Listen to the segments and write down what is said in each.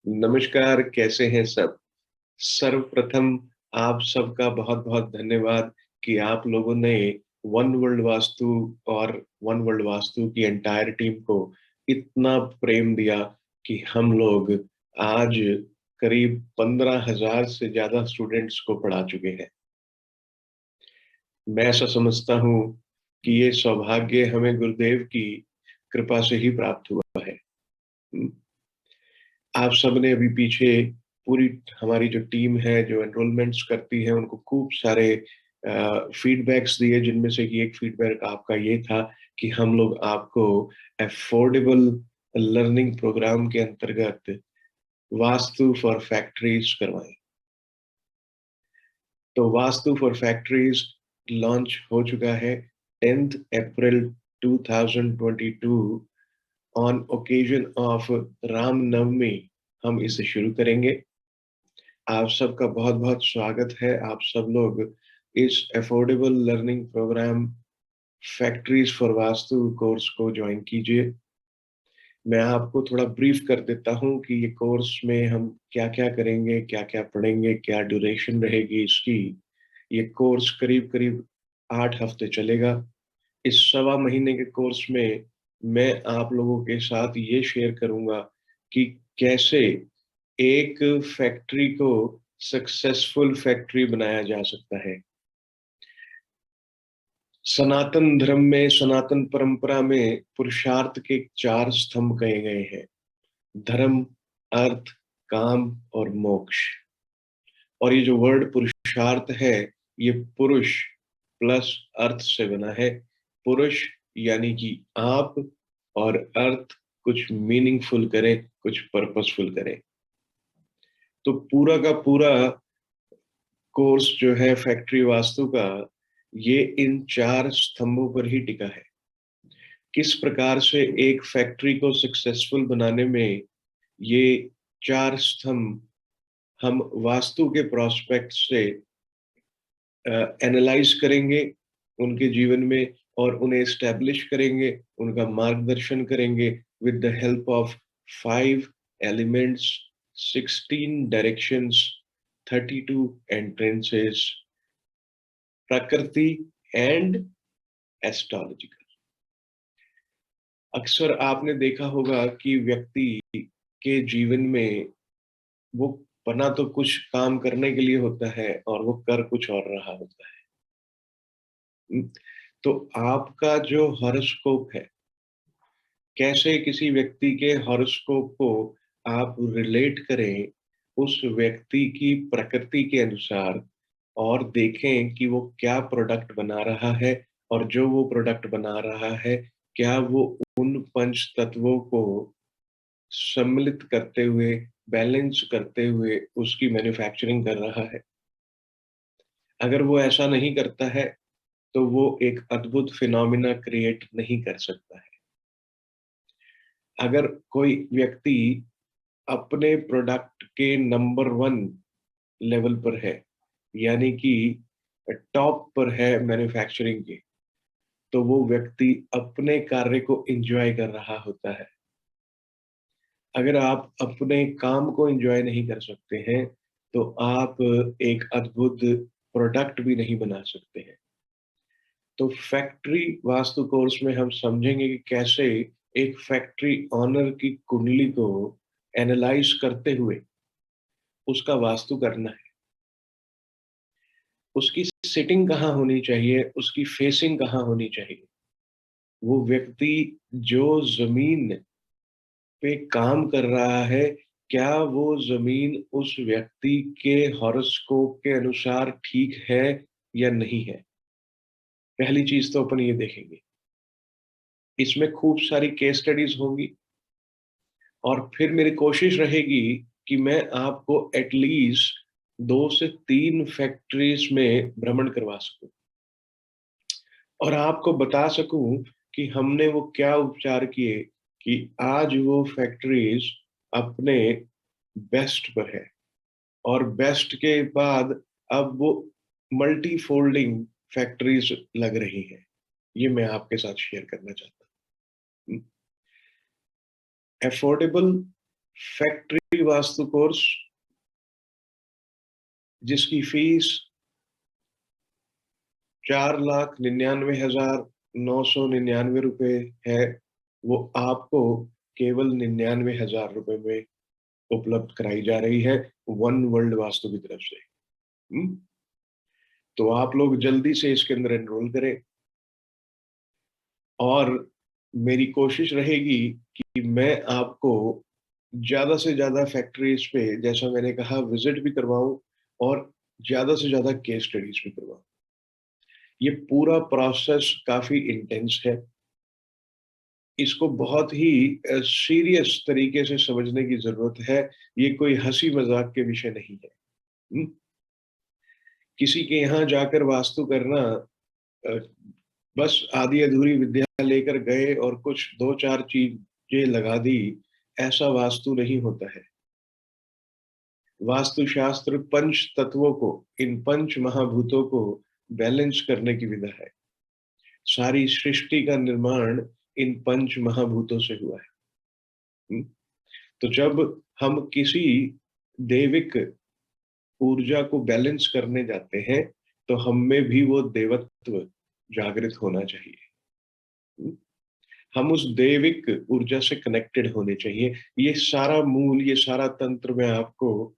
नमस्कार, कैसे हैं सब? सर्वप्रथम आप सबका बहुत-बहुत धन्यवाद कि आप लोगों ने वन वर्ल्ड वास्तु और वन वर्ल्ड वास्तु की एंटायर टीम को इतना प्रेम दिया कि हम लोग आज करीब 15,000 से ज़्यादा स्टूडेंट्स को पढ़ा चुके हैं। मैं ऐसा समझता हूँ कि ये सौभाग्य हमें गुरुदेव की कृपा से ही प्राप्त हुआ है। हुँ। आप सबने अभी पीछे पूरी हमारी जो टीम है, जो एनरोलमेंट्स करती है, उनको खूब सारे फीडबैक्स दिए, जिनमें से कि एक फीडबैक आपका ये था कि हम लोग आपको अफोर्डेबल लर्निंग प्रोग्राम के अंतर्गत वास्तु फॉर फैक्ट्रीज करवाएं। तो वास्तु फॉर फैक्ट्रीज लॉन्च हो चुका है 10th April 2022 on occasion of Ramnavami. हम इसे शुरू करेंगे। आप सबका बहुत-बहुत स्वागत है। आप सब लोग इस affordable learning program factories for vastu course को ज्वाइन कीजिए। मैं आपको थोड़ा ब्रीफ कर देता हूँ कि ये कोर्स में हम क्या-क्या करेंगे, क्या-क्या पढ़ेंगे, क्या ड्यूरेशन रहेगी इसकी। ये कोर्स करीब-करीब 8 हफ्ते चलेगा। इस सवा महीने के कोर्स में मैं आप लोगों के साथ ये शेयर करूँगा कि कैसे एक फैक्ट्री को सक्सेसफुल फैक्ट्री बनाया जा सकता है। सनातन धर्म में, सनातन परंपरा में पुरुषार्थ के 4 स्तंभ कहे गए हैं। धर्म, अर्थ, काम और मोक्ष। और ये जो वर्ड पुरुषार्थ है, ये पुरुष प्लस अर्थ से बना है। पुरुष यानी कि आप, और अर्थ कुछ मीनिंगफुल करे, कुछ पर्पसफुल करे। तो पूरा का पूरा कोर्स जो है फैक्ट्री वास्तु का, ये इन 4 स्तंभों पर ही टिका है। किस प्रकार से एक फैक्ट्री को सक्सेसफुल बनाने में ये 4 स्तंभ हम वास्तु के प्रोस्पेक्ट से एनालाइज करेंगे उनके जीवन में, और उन्हें एस्टैब्लिश करेंगे, उनका मार्गदर्शन करेंगे with the help of 5 elements, 16 directions, 32 entrances, प्रकृति एंड एस्ट्रोलॉजिकल। अक्सर आपने देखा होगा कि व्यक्ति के जीवन में वो बना तो कुछ काम करने के लिए होता है और वो कर कुछ और रहा होता है। तो आपका जो हॉरोस्कोप है, कैसे किसी व्यक्ति के हॉरोस्कोप को आप रिलेट करें उस व्यक्ति की प्रकृति के अनुसार, और देखें कि वो क्या प्रोडक्ट बना रहा है, और जो वो प्रोडक्ट बना रहा है, क्या वो उन पंच तत्वों को सम्मिलित करते हुए, बैलेंस करते हुए उसकी मैन्युफैक्चरिंग कर रहा है। अगर वो ऐसा नहीं करता है, तो वो एक अद्भुत फिनोमिना क्रिएट नहीं कर सकता है। अगर कोई व्यक्ति अपने प्रोडक्ट के नंबर 1 लेवल पर है, यानी कि टॉप पर है मैन्युफैक्चरिंग के, तो वो व्यक्ति अपने कार्य को एन्जॉय कर रहा होता है। अगर आप अपने काम को एन्जॉय नहीं कर सकते हैं, तो आप एक अद्भुत प्रोडक्ट भी नहीं बना सकते हैं। तो फैक्ट्री वास्तु कोर्स में हम समझेंगे कि कैसे एक फैक्ट्री ओनर की कुंडली को एनालाइज करते हुए उसका वास्तु करना है। उसकी सिटिंग कहाँ होनी चाहिए, उसकी फेसिंग कहाँ होनी चाहिए। वो व्यक्ति जो ज़मीन पे काम कर रहा है, क्या वो ज़मीन उस व्यक्ति के हॉरोस्कोप के अनुसार ठीक है या नहीं है? पहली चीज़ तो अपन ये देखेंगे। इसमें खूब सारी केस स्टडीज़ होंगी, और फिर मेरी कोशिश रहेगी कि मैं आपको एटलीस्ट 2 से 3 फैक्ट्रीज़ में भ्रमण करवा सकूँ, और आपको बता सकूँ कि हमने वो क्या उपचार किए कि आज वो फैक्ट्रीज़ अपने बेस्ट पर है, और बेस्ट के बाद अब वो मल्टी फोल्डिंग फैक्ट्रीज़ लग रही हैं। ये मैं आपके साथ शेयर करना चाहता हूँ। अफोर्डेबल फैक्ट्री वास्तु कोर्स, जिसकी फीस 4,99,999 है, वो आपको केवल 99,000 रुपए में उपलब्ध कराई जा रही है वन वर्ल्ड वास्तु की तरफ से। तो आप लोग जल्दी से इसके अंदर एनरोल करें, और मेरी कोशिश रहेगी कि मैं आपको ज्यादा से ज्यादा फैक्ट्रीज पे, जैसा मैंने कहा, विजिट भी करवाऊं और ज्यादा से ज्यादा केस स्टडीज भी करवाऊं। ये पूरा प्रोसेस काफी इंटेंस है, इसको बहुत ही सीरियस तरीके से समझने की जरूरत है। ये कोई हंसी मजाक के विषय नहीं है। हम्म? किसी के यहाँ जाकर वास्तु करना, अ, बस आधी अधूरी विद्या लेकर गए और कुछ दो चार चीजें लगा दी, ऐसा वास्तु नहीं होता है। वास्तुशास्त्र पंच तत्वों को, इन पंच महाभूतों को बैलेंस करने की विधा है। सारी सृष्टि का निर्माण इन पंच महाभूतों से हुआ है। हम्म? तो जब हम किसी देविक ऊर्जा को बैलेंस करने जाते हैं, तो हम में भी वो देवत्व जागृत होना चाहिए। हम्म? हम उस देविक ऊर्जा से कनेक्टेड होने चाहिए। ये सारा मूल, ये सारा तंत्र मैं आपको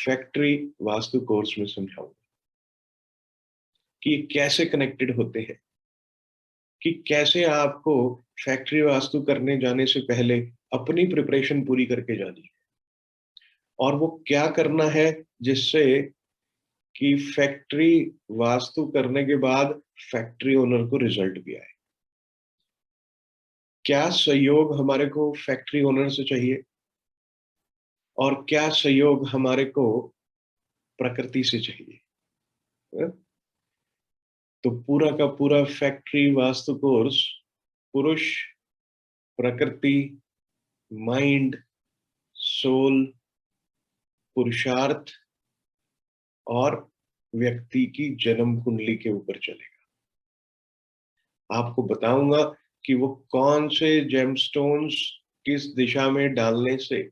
फैक्ट्री वास्तु कोर्स में समझाऊंगा कि ये कैसे कनेक्टेड होते हैं, कि कैसे आपको फैक्ट्री वास्तु करने जाने से पहले अपनी प्रिपरेशन पूरी करके जानी है, और वो क्या करना है जिससे कि फैक्ट्री वास्तु करने के बाद फैक्ट्री ओनर को रिजल्ट भी आए। क्या सहयोग हमारे को फैक्ट्री ओनर से चाहिए, और क्या सहयोग हमारे को प्रकृति से चाहिए। है? तो पूरा का पूरा फैक्ट्री वास्तु कोर्स पुरुष, प्रकृति, माइंड, सोल, पुरुषार्थ और व्यक्ति की जन्म कुंडली के ऊपर चलेगा। आपको बताऊंगा कि वो कौन से जेमस्टोन्स किस दिशा में डालने से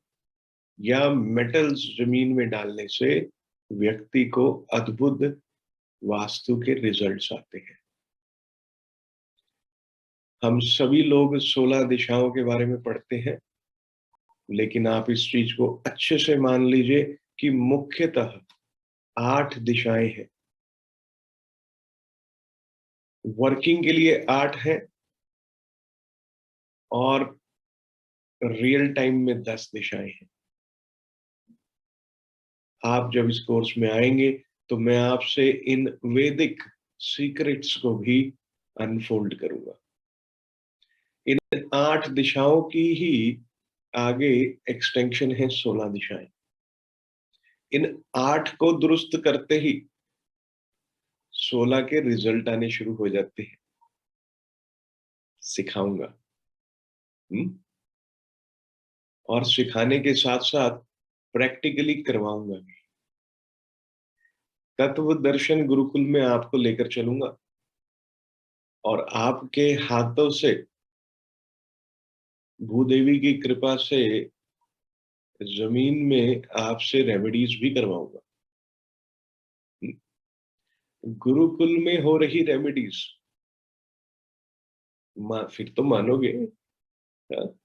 या मेटल्स जमीन में डालने से व्यक्ति को अद्भुत वास्तु के रिजल्ट्स आते हैं। हम सभी लोग 16 दिशाओं के बारे में पढ़ते हैं, लेकिन आप इस चीज को अच्छे से मान लीजिए कि मुख्यतः 8 दिशाएं हैं। वर्किंग के लिए 8 है, और रियल टाइम में 10 दिशाएं हैं। आप जब इस कोर्स में आएंगे तो मैं आपसे इन वैदिक सीक्रेट्स को भी अनफोल्ड करूंगा। इन 8 दिशाओं की ही आगे एक्सटेंशन है 16 दिशाएं। इन 8 को दुरुस्त करते ही 16 के रिजल्ट आने शुरू हो जाते हैं। सिखाऊंगा। हम्म? और सिखाने के साथ साथ प्रैक्टिकली करवाऊंगा भी। तत्व दर्शन गुरुकुल में आपको लेकर चलूंगा, और आपके हाथों से, भूदेवी की कृपा से, जमीन में आपसे रेमेडीज भी करवाऊंगा। गुरुकुल में हो रही रेमेडीज, फिर तो मानोगे। हाँ?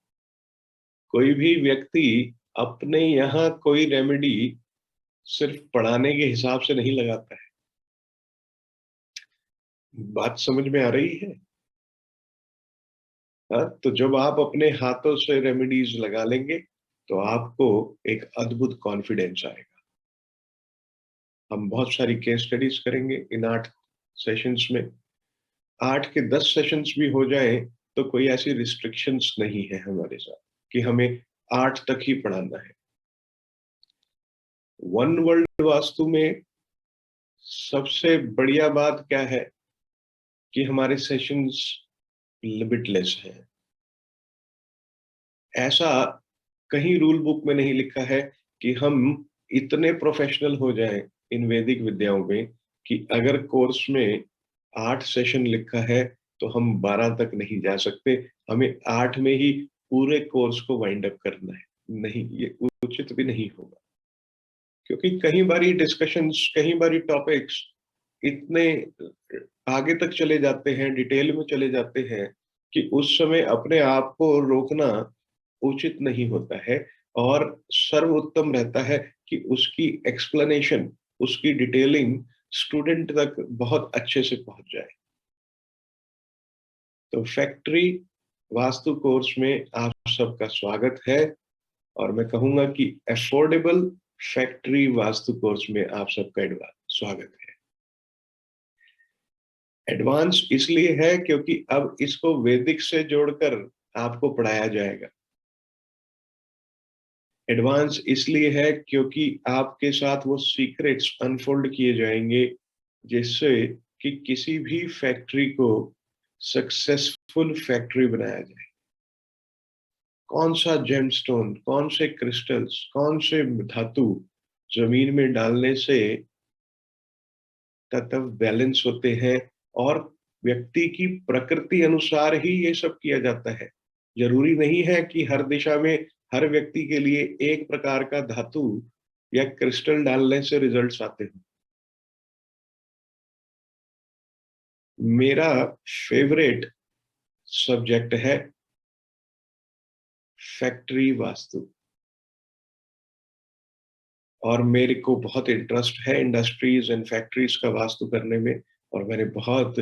कोई भी व्यक्ति अपने यहाँ कोई रेमेडी सिर्फ पढ़ाने के हिसाब से नहीं लगाता है। बात समझ में आ रही है? हाँ? तो जब आप अपने हाथों से रेमेडीज लगा लेंगे तो आपको एक अद्भुत कॉन्फिडेंस आएगा। हम बहुत सारी केस स्टडीज करेंगे इन 8 सेशंस में। 8 के 10 सेशंस भी हो जाए तो कोई ऐसी रिस्ट्रिक्शंस नहीं है हमारे साथ कि हमें 8 तक ही पढ़ाना है। वन वर्ल्ड वास्तु में सबसे बढ़िया बात क्या है कि हमारे सेशंस लिमिटलेस हैं। ऐसा कहीं रूल बुक में नहीं लिखा है कि हम इतने प्रोफेशनल हो जाएं इन वैदिक विद्याओं में कि अगर कोर्स में 8 सेशन लिखा है तो हम 12 तक नहीं जा सकते। हमें 8 में ही पूरे कोर्स को वाइंड अप करना है। नहीं, ये उचित भी नहीं होगा, क्योंकि कई बारी डिस्कशंस, कई बारी टॉपिक्स इतने आगे तक चले जाते हैं, डिटेल में चले जाते हैं कि उस समय अपने आप को रोकना उचित नहीं होता है। और सर्वोत्तम रहता है कि उसकी एक्सप्लेनेशन, उसकी डिटेलिंग स्टूडेंट तक बहुत अच्छे से पहुंच जाए। तो फैक्ट्री वास्तु कोर्स में आप सबका स्वागत है, और मैं कहूंगा कि अफोर्डेबल फैक्ट्री वास्तु कोर्स में आप सबका स्वागत है। एडवांस इसलिए है क्योंकि अब इसको वैदिक से जोड़कर आपको पढ़ाया जाएगा। एडवांस इसलिए है क्योंकि आपके साथ वो सीक्रेट्स अनफोल्ड किए जाएंगे जिससे कि किसी भी फैक्ट्री को सक्सेसफुल फैक्ट्री बनाया जाए। कौन सा जेमस्टोन, कौन से क्रिस्टल्स, कौन से धातु जमीन में डालने से तत्व बैलेंस होते हैं, और व्यक्ति की प्रकृति अनुसार ही ये सब किया जाता है। जरूरी नहीं है कि हर दिशा में हर व्यक्ति के लिए एक प्रकार का धातु या क्रिस्टल डालने से रिजल्ट्स आते हैं। मेरा फेवरेट सब्जेक्ट है फैक्ट्री वास्तु, और मेरे को बहुत इंटरेस्ट है इंडस्ट्रीज एंड फैक्ट्रीज का वास्तु करने में। और मैंने बहुत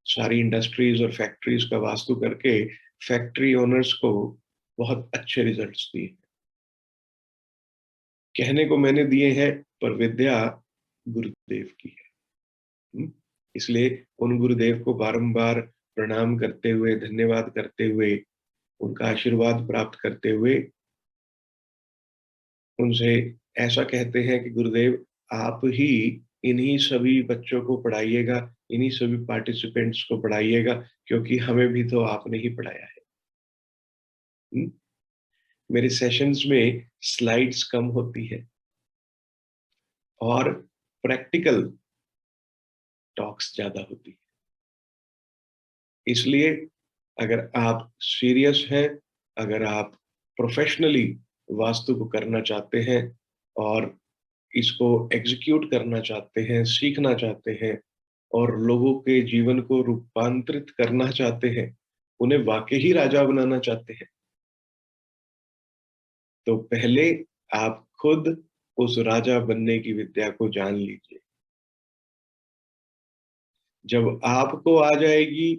सारी इंडस्ट्रीज और फैक्ट्रीज का वास्तु करके फैक्ट्री ओनर्स को बहुत अच्छे रिजल्ट्स दिए। कहने को मैंने दिए हैं, पर विद्या गुरुदेव की है। इसलिए उन गुरुदेव को बारंबार प्रणाम करते हुए, धन्यवाद करते हुए, उनका आशीर्वाद प्राप्त करते हुए उनसे ऐसा कहते हैं कि गुरुदेव, आप ही इन्हीं सभी बच्चों को पढ़ाइएगा, इन्हीं सभी पार्टिसिपेंट्स को पढ़ाइएगा, क्योंकि हमें भी तो आपने ही पढ़ाया है। हुँ? मेरे सेशंस में स्लाइड्स कम होती है और प्रैक्टिकल टॉक्स ज्यादा होती है। इसलिए अगर आप सीरियस हैं, अगर आप प्रोफेशनली वास्तु को करना चाहते हैं और इसको एग्जीक्यूट करना चाहते हैं, सीखना चाहते हैं, और लोगों के जीवन को रूपांतरित करना चाहते हैं, उन्हें वाकई ही राजा बनाना चाहते हैं, तो पहले आप खुद उस राजा बनने की विद्या को जान लीजिए। जब आपको आ जाएगी,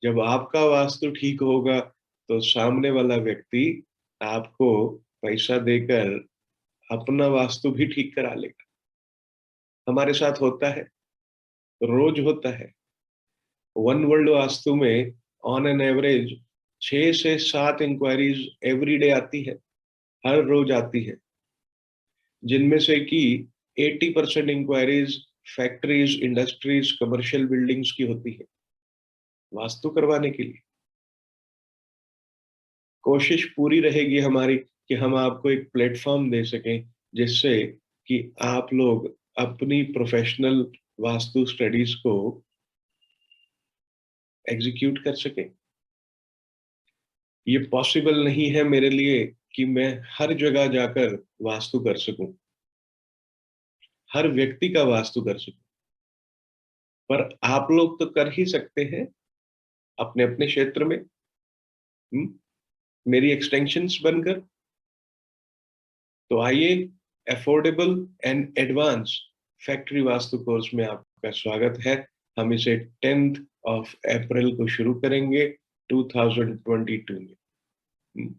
जब आपका वास्तु ठीक होगा, तो सामने वाला व्यक्ति आपको पैसा देकर अपना वास्तु भी ठीक करा लेगा। हमारे साथ होता है, रोज होता है। वन वर्ल्ड वास्तु में ऑन एन एवरेज 6 से 7 इंक्वायरीज एवरी डे आती है, हर रोज आती है, जिनमें से कि 80% inquiries factories, industries, commercial buildings की होती है वास्तु करवाने के लिए। कोशिश पूरी रहेगी हमारी कि हम आपको एक प्लेटफॉर्म दे सकें जिससे कि आप लोग अपनी प्रोफेशनल वास्तु स्टडीज को एग्जीक्यूट कर सकें। ये पॉसिबल नहीं है मेरे लिए कि मैं हर जगह जाकर वास्तु कर सकूं, हर व्यक्ति का वास्तु कर सकूं, पर आप लोग तो कर ही सकते हैं अपने अपने क्षेत्र में। मेरी एक्सटेंशंस बनकर। तो आइए, affordable and advance factory vastu course में आपका स्वागत है। हम इसे 10th ऑफ अप्रैल को शुरू करेंगे 2022 में।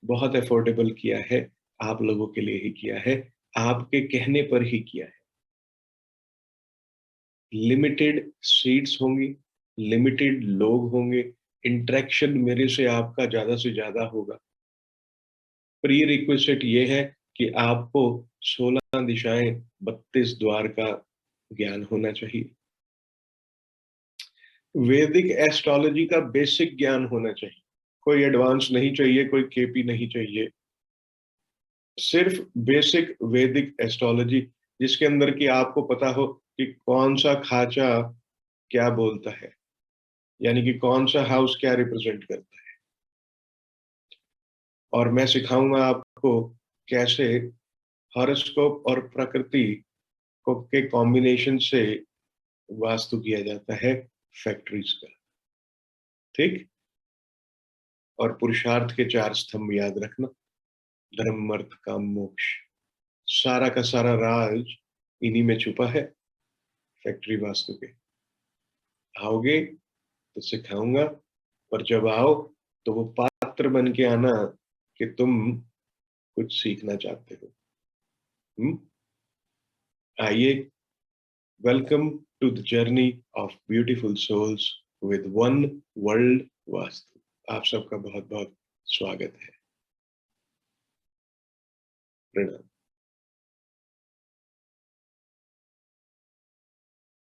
बहुत अफोर्डेबल किया है, आप लोगों के लिए ही किया है, आपके कहने पर ही किया है। लिमिटेड सीट्स होंगी, लिमिटेड लोग होंगे, इंटरेक्शन मेरे से आपका ज्यादा से ज्यादा होगा। प्री रिक्विजिट ये है कि आपको 16 दिशाएं, 32 द्वार का ज्ञान होना चाहिए। वैदिक एस्ट्रोलॉजी का बेसिक ज्ञान होना चाहिए। कोई एडवांस नहीं चाहिए, कोई केपी नहीं चाहिए, सिर्फ बेसिक वैदिक एस्ट्रोलॉजी, जिसके अंदर कि आपको पता हो कि कौन सा खाचा क्या बोलता है, यानी कि कौन सा हाउस क्या रिप्रेजेंट करता है। और मैं सिखाऊंगा आपको कैसे हॉरोस्कोप और प्रकृति को के कॉम्बिनेशन से वास्तु किया जाता है फैक्ट्रीज का। ठीक। और पुरुषार्थ के 4 स्तंभ याद रखना, धर्म अर्थ काम मोक्ष, सारा का सारा राज इन्हीं में छुपा है, फैक्ट्री वास्तु के। आओगे तो सिखाऊंगा, पर जब आओ तो वो पात्र बन के आना कि तुम कुछ सीखना चाहते हो। हम्म। आइए, welcome to the journey of beautiful souls with One World Vastu. आप सबका बहुत बहुत स्वागत है। प्रणाम।